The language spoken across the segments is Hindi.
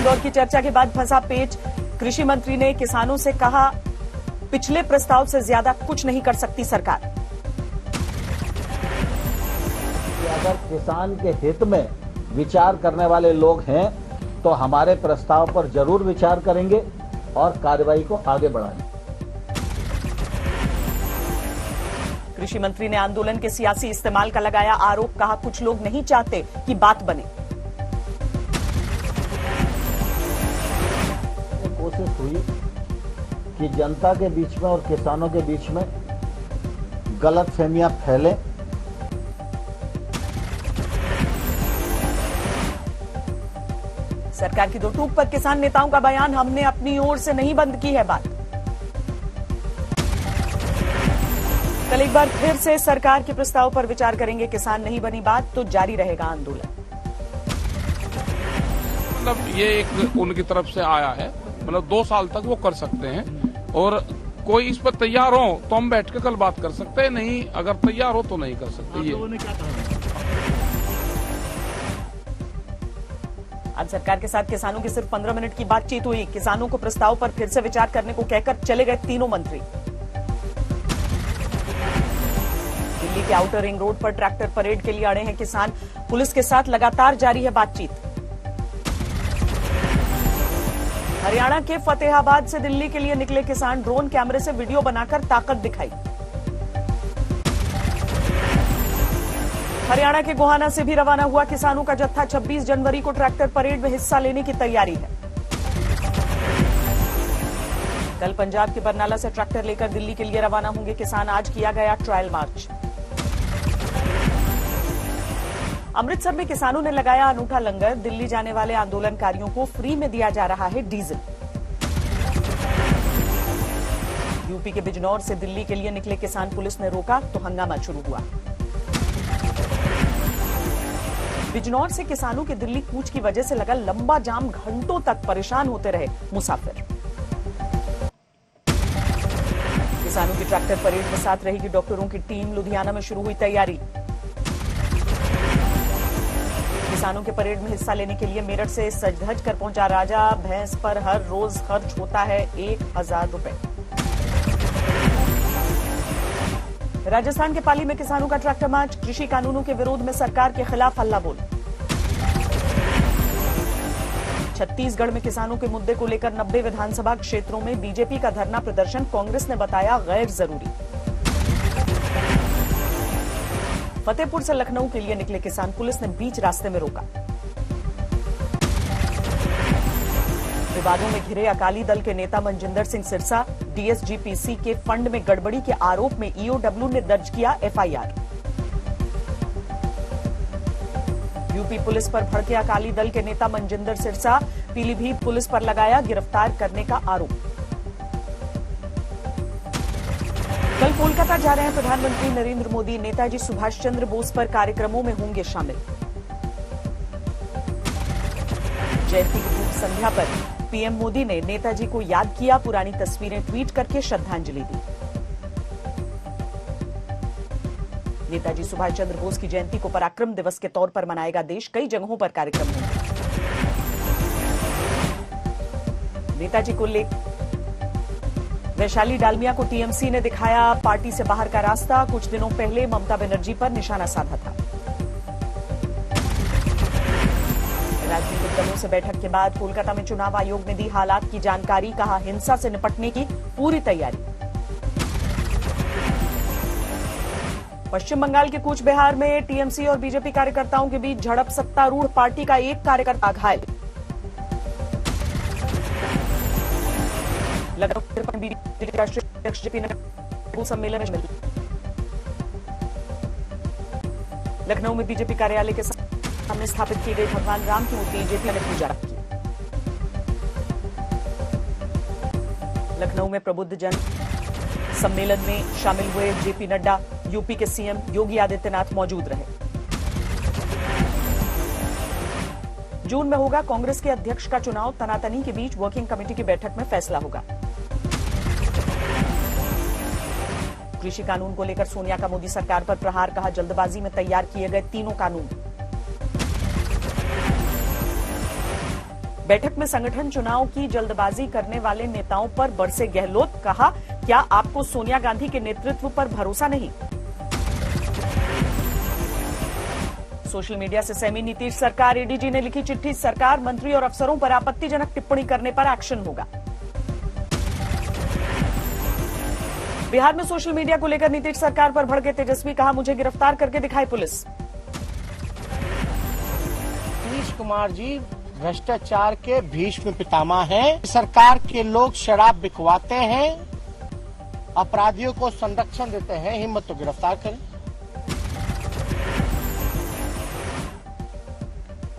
दौर की चर्चा के बाद फंसा पेच। कृषि मंत्री ने किसानों से कहा, पिछले प्रस्ताव से ज्यादा कुछ नहीं कर सकती सरकार। अगर किसान के हित में विचार करने वाले लोग हैं तो हमारे प्रस्ताव पर जरूर विचार करेंगे और कार्रवाई को आगे बढ़ाएंगे। कृषि मंत्री ने आंदोलन के सियासी इस्तेमाल का लगाया आरोप, कहा कुछ लोग नहीं चाहते कि बात बने। कोशिश हुई कि जनता के बीच में और किसानों के बीच में गलतफहमियां फैले। सरकार की दो टूक पर किसान नेताओं का बयान, हमने अपनी ओर से नहीं बंद की है बात। कल एक बार फिर से सरकार के प्रस्ताव पर विचार करेंगे किसान, नहीं बनी बात तो जारी रहेगा आंदोलन। मतलब ये एक उनकी तरफ से आया है, मतलब 2 साल तक वो कर सकते हैं और कोई इस पर तैयार हो तो हम बैठ के कल बात कर सकते हैं, नहीं अगर तैयार हो तो नहीं कर सकते। ये लोगों ने क्या कहा? आज सरकार के साथ किसानों की सिर्फ 15 मिनट की बातचीत हुई। किसानों को प्रस्ताव पर फिर से विचार करने को कहकर चले गए तीनों मंत्री। दिल्ली के आउटर रिंग रोड पर ट्रैक्टर परेड के लिए अड़े हैं किसान, पुलिस के साथ लगातार जारी है बातचीत। हरियाणा के फतेहाबाद से दिल्ली के लिए निकले किसान, ड्रोन कैमरे से वीडियो बनाकर ताकत दिखाई। हरियाणा के गोहाना से भी रवाना हुआ किसानों का जत्था, 26 जनवरी को ट्रैक्टर परेड में हिस्सा लेने की तैयारी है। कल पंजाब के बरनाला से ट्रैक्टर लेकर दिल्ली के लिए रवाना होंगे किसान, आज किया गया ट्रायल मार्च। अमृतसर में किसानों ने लगाया अनूठा लंगर, दिल्ली जाने वाले आंदोलनकारियों को फ्री में दिया जा रहा है डीजल। यूपी के बिजनौर से दिल्ली के लिए निकले किसान, पुलिस ने रोका तो हंगामा शुरू हुआ। बिजनौर से किसानों के दिल्ली कूच की वजह से लगा लंबा जाम, घंटों तक परेशान होते रहे मुसाफिर। किसानों की ट्रैक्टर परेड में साथ रहेगी डॉक्टरों की टीम, लुधियाना में शुरू हुई तैयारी। किसानों के परेड में हिस्सा लेने के लिए मेरठ से सज धज कर पहुंचा राजा भैंस पर हर रोज खर्च होता है 1000 रुपए। राजस्थान के पाली में किसानों का ट्रैक्टर मार्च, कृषि कानूनों के विरोध में सरकार के खिलाफ हल्ला बोल। छत्तीसगढ़ में किसानों के मुद्दे को लेकर 90 विधानसभा क्षेत्रों में बीजेपी का धरना प्रदर्शन, कांग्रेस ने बताया गैर जरूरी। फतेहपुर से लखनऊ के लिए निकले किसान, पुलिस ने बीच रास्ते में रोका। विवादों में घिरे अकाली दल के नेता मनजिंदर सिंह सिरसा, डीएसजीपीसी के फंड में गड़बड़ी के आरोप में ईओडब्ल्यू ने दर्ज किया एफआईआर। यूपी पुलिस पर भड़के अकाली दल के नेता मनजिंदर सिरसा, पीलीभीत पुलिस पर लगाया गिरफ्तार करने का आरोप। कल कोलकाता जा रहे हैं प्रधानमंत्री नरेंद्र मोदी, नेताजी सुभाष चंद्र बोस पर कार्यक्रमों में होंगे शामिल। जयंती की पूर्व संध्या पर पीएम मोदी ने नेताजी को याद किया, पुरानी तस्वीरें ट्वीट करके श्रद्धांजलि दी। नेताजी सुभाष चंद्र बोस की जयंती को पराक्रम दिवस के तौर पर मनाएगा देश, कई जगहों पर कार्यक्रम होंगे। नेताजी को लेकर वैशाली डालमिया को टीएमसी ने दिखाया पार्टी से बाहर का रास्ता, कुछ दिनों पहले ममता बनर्जी पर निशाना साधा था। राजनीतिक दलों से बैठक के बाद कोलकाता में चुनाव आयोग ने दी हालात की जानकारी, कहा हिंसा से निपटने की पूरी तैयारी। पश्चिम बंगाल के कूच बिहार में टीएमसी और बीजेपी कार्यकर्ताओं के बीच झड़प, सत्तारूढ़ पार्टी का एक कार्यकर्ता घायल। सम्मेलन में लखनऊ में बीजेपी कार्यालय के सामने स्थापित की गई भगवान राम की मूर्ति जेपी ने पूजा की। लखनऊ में प्रबुद्ध जन सम्मेलन में शामिल हुए जेपी नड्डा, यूपी के सीएम योगी आदित्यनाथ मौजूद रहे। जून में होगा कांग्रेस के अध्यक्ष का चुनाव, तनातनी के बीच वर्किंग कमेटी की बैठक में फैसला होगा। कृषि कानून को लेकर सोनिया का मोदी सरकार पर प्रहार, कहा जल्दबाजी में तैयार किए गए तीनों कानून। बैठक में संगठन चुनाव की जल्दबाजी करने वाले नेताओं पर बरसे गहलोत। कहा, क्या आपको सोनिया गांधी के नेतृत्व पर भरोसा नहीं? सोशल मीडिया से सहमी नीतीश सरकार। एडीजी ने लिखी चिट्ठी, सरकार मंत्री और अफसरों पर आपत्तिजनक टिप्पणी करने पर एक्शन होगा। बिहार में सोशल मीडिया को लेकर नीतीश सरकार पर भड़के तेजस्वी। कहा, मुझे गिरफ्तार करके दिखाई पुलिस। नीतीश कुमार जी भ्रष्टाचार के भीष्म पितामह हैं। सरकार के लोग शराब बिकवाते हैं, अपराधियों को संरक्षण देते हैं, हिम्मत तो गिरफ्तार करें।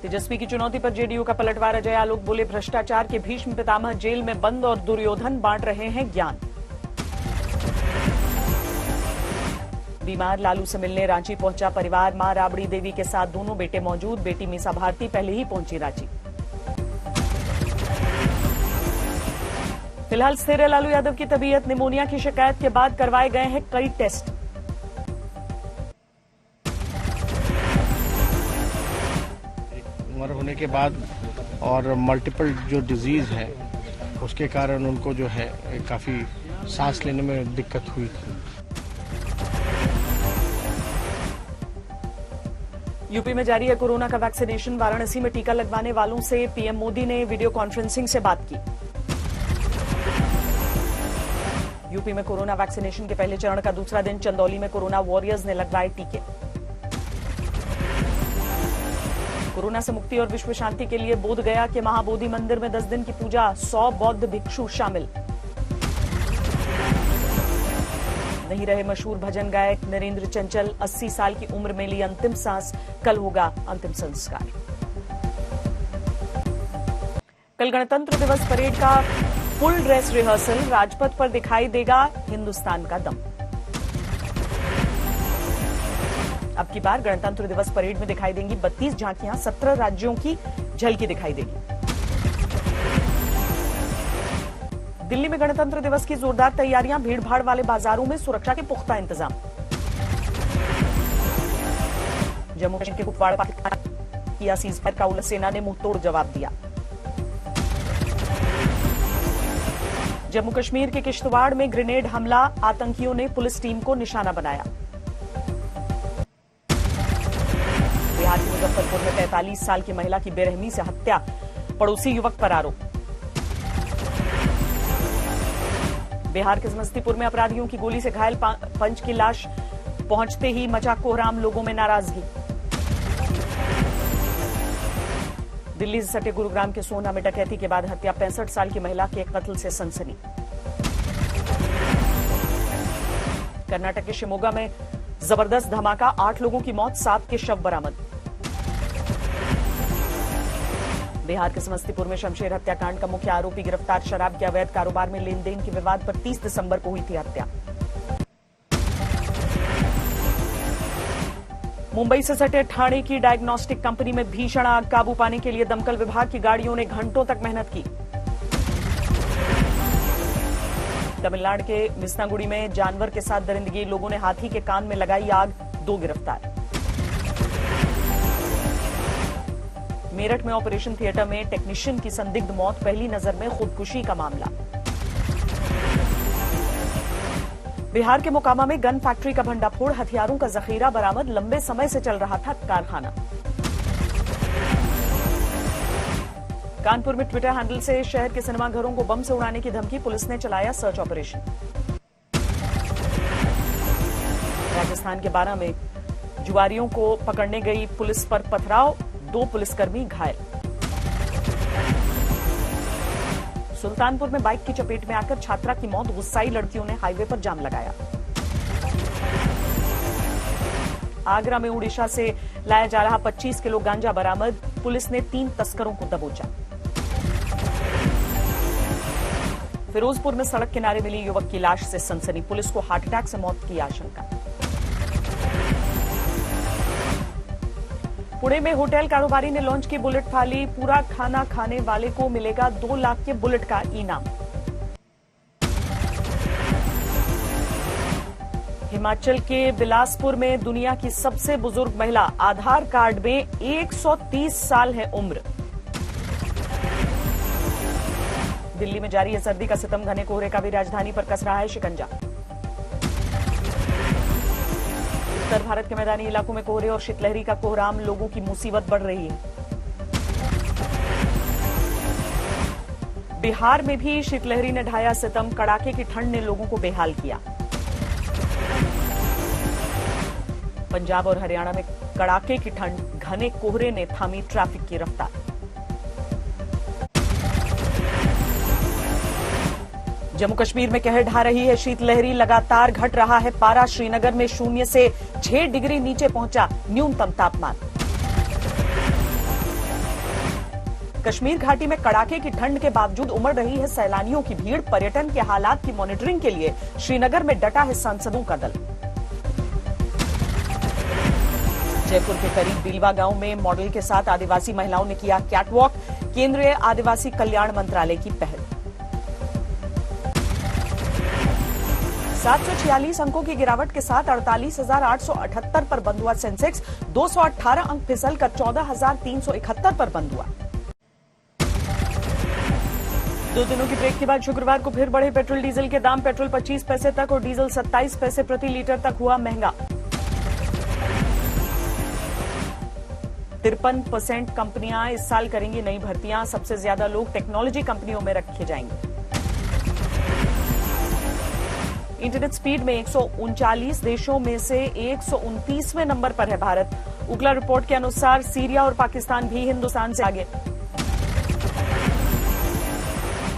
तेजस्वी की चुनौती पर जेडीयू का पलटवार। अजय आलोक बोले, भ्रष्टाचार के भीष्म पितामह जेल में बंद और दुर्योधन बांट रहे हैं ज्ञान। बीमार लालू से मिलने रांची पहुंचा परिवार। मां राबड़ी देवी के साथ दोनों बेटे मौजूद। बेटी मीसा भारती पहले ही पहुंची रांची। फिलहाल स्थिर है लालू यादव की तबीयत। निमोनिया की शिकायत के बाद करवाए गए हैं कई टेस्ट। उम्र होने के बाद और मल्टीपल जो डिजीज है उसके कारण उनको जो है काफी सांस लेने में दिक्कत हुई थी। यूपी में जारी है कोरोना का वैक्सीनेशन। वाराणसी में टीका लगवाने वालों से पीएम मोदी ने वीडियो कॉन्फ्रेंसिंग से बात की। यूपी में कोरोना वैक्सीनेशन के पहले चरण का दूसरा दिन। चंदौली में कोरोना वॉरियर्स ने लगवाए टीके। कोरोना से मुक्ति और विश्व शांति के लिए बोध गया के महाबोधि मंदिर में 10 दिन की पूजा। 100 बौद्ध भिक्षु शामिल। नहीं रहे मशहूर भजन गायक नरेंद्र चंचल। 80 साल की उम्र में ली अंतिम सांस। कल होगा अंतिम संस्कार। कल गणतंत्र दिवस परेड का फुल ड्रेस रिहर्सल। राजपथ पर दिखाई देगा हिंदुस्तान का दम। अब की बार गणतंत्र दिवस परेड में दिखाई देंगी 32 झांकियां। 17 राज्यों की झलकी दिखाई देगी। दिल्ली में गणतंत्र दिवस की जोरदार तैयारियां। भीड़भाड़ वाले बाजारों में सुरक्षा के पुख्ता इंतजाम। जम्मू कश्मीर के कुपवाड़ा पाकिस्तान किया सीजफायर का सेना ने मुंहतोड़ जवाब दिया। जम्मू कश्मीर के किश्तवाड़ में ग्रेनेड हमला। आतंकियों ने पुलिस टीम को निशाना बनाया। बिहार के मुजफ्फरपुर में 43 साल की महिला की बेरहमी से हत्या। पड़ोसी युवक पर आरोप। बिहार के समस्तीपुर में अपराधियों की गोली से घायल पंच की लाश पहुंचते ही मचा कोहराम। लोगों में नाराजगी। दिल्ली से सटे गुरुग्राम के सोना में डकैती के बाद हत्या। 65 साल की महिला के कत्ल से सनसनी। कर्नाटक के शिमोगा में जबरदस्त धमाका। 8 लोगों की मौत, 7 के शव बरामद। बिहार के समस्तीपुर में शमशेर हत्याकांड का मुख्य आरोपी गिरफ्तार। शराब के अवैध कारोबार में लेन देन के विवाद पर 30 दिसंबर को हुई थी हत्या। मुंबई से सटे ठाणे की डायग्नोस्टिक कंपनी में भीषण आग। काबू पाने के लिए दमकल विभाग की गाड़ियों ने घंटों तक मेहनत की। तमिलनाडु के मिसनागुड़ी में जानवर के साथ दरिंदगी। लोगों ने हाथी के कान में लगाई आग। 2 गिरफ्तार। मेरठ में ऑपरेशन थिएटर में टेक्नीशियन की संदिग्ध मौत। पहली नजर में खुदकुशी का मामला। बिहार के मोकामा में गन फैक्ट्री का भंडाफोड़। हथियारों का जखीरा बरामद। लंबे समय से चल रहा था कारखाना। कानपुर में ट्विटर हैंडल से शहर के सिनेमाघरों को बम से उड़ाने की धमकी। पुलिस ने चलाया सर्च ऑपरेशन। राजस्थान के बारां में जुआरियों को पकड़ने गई पुलिस पर पथराव। 2 पुलिसकर्मी घायल। सुल्तानपुर में बाइक की चपेट में आकर छात्रा की मौत। गुस्साई लड़कियों ने हाईवे पर जाम लगाया। आगरा में उड़ीसा से लाया जा रहा 25 किलो गांजा बरामद। पुलिस ने 3 तस्करों को दबोचा। फिरोजपुर में सड़क किनारे मिली युवक की लाश से सनसनी। पुलिस को हार्ट अटैक से मौत की आशंका। पुणे में होटल कारोबारी ने लॉन्च की बुलेट थाली। पूरा खाना खाने वाले को मिलेगा 2 लाख के बुलेट का इनाम। हिमाचल के बिलासपुर में दुनिया की सबसे बुजुर्ग महिला। आधार कार्ड में 130 साल है उम्र। दिल्ली में जारी है सर्दी का सितम, घने कोहरे का भी राजधानी पर कस रहा है शिकंजा। उत्तर भारत के मैदानी इलाकों में कोहरे और शीतलहरी का कोहराम, लोगों की मुसीबत बढ़ रही है। बिहार में भी शीतलहरी ने ढाया सितम, कड़ाके की ठंड ने लोगों को बेहाल किया। पंजाब और हरियाणा में कड़ाके की ठंड, घने कोहरे ने थामी ट्रैफिक की रफ्तार। जम्मू कश्मीर में कहर ढा रही है शीतलहरी, लगातार घट रहा है पारा, श्रीनगर में 0 से 6 डिग्री नीचे पहुंचा न्यूनतम तापमान। कश्मीर घाटी में कड़ाके की ठंड के बावजूद उमड़ रही है सैलानियों की भीड़, पर्यटन के हालात की मॉनिटरिंग के लिए श्रीनगर में डटा है सांसदों का दल। जयपुर के करीब बिलवा गांव में मॉडल के साथ आदिवासी महिलाओं ने किया कैटवॉक, केंद्रीय आदिवासी कल्याण मंत्रालय की पहल। 746 अंकों की गिरावट के साथ 48,878 पर बंद हुआ सेंसेक्स, 218 अंक फिसलकर 14,371 पर बंद हुआ। 2 दिनों की ब्रेक के बाद शुक्रवार को फिर बढ़े पेट्रोल डीजल के दाम, पेट्रोल 25 पैसे तक और डीजल 27 पैसे प्रति लीटर तक हुआ महंगा। 53% कंपनियां इस साल करेंगी नई भर्तियां, सबसे ज्यादा लोग टेक्नोलॉजी कंपनियों में रखे जाएंगे। इंटरनेट स्पीड में 139 देशों में से 129वें नंबर पर है भारत। उगला रिपोर्ट के अनुसार सीरिया और पाकिस्तान भी हिंदुस्तान से आगे।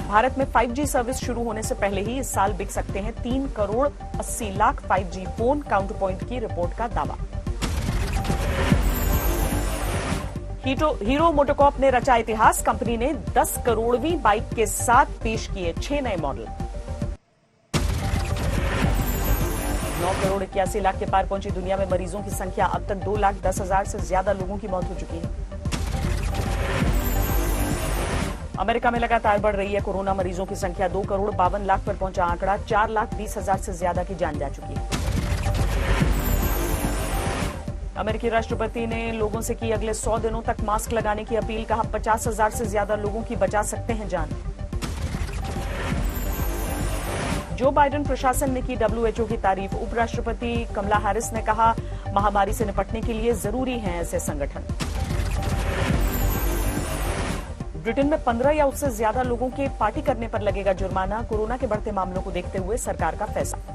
भारत में 5G सर्विस शुरू होने से पहले ही इस साल बिक सकते हैं 3 crore 80 lakh 5G phone, counter point की रिपोर्ट का दावा। हीरो मोटोकॉर्प ने रचा इतिहास, कंपनी ने 10 करोड़वीं बाइक के साथ पेश किए 6 नए मॉडल। 9 करोड़ 81 लाख के पार पहुंची दुनिया में मरीजों की संख्या, अब तक 2,10,000 से ज्यादा लोगों की मौत हो चुकी है। अमेरिका में लगातार बढ़ रही है कोरोना मरीजों की संख्या, 2 करोड़ 52 लाख पर पहुंचा आंकड़ा, 4,20,000 से ज्यादा की जान जा चुकी है। अमेरिकी राष्ट्रपति ने लोगों से की अगले 100 दिनों तक मास्क लगाने की अपील, कहा 50,000 से ज्यादा लोगों की बचा सकते हैं जान। जो बाइडेन प्रशासन ने की WHO की तारीफ, उपराष्ट्रपति कमला हैरिस ने कहा महामारी से निपटने के लिए जरूरी हैं ऐसे संगठन। ब्रिटेन में 15 या उससे ज्यादा लोगों के पार्टी करने पर लगेगा जुर्माना, कोरोना के बढ़ते मामलों को देखते हुए सरकार का फैसला।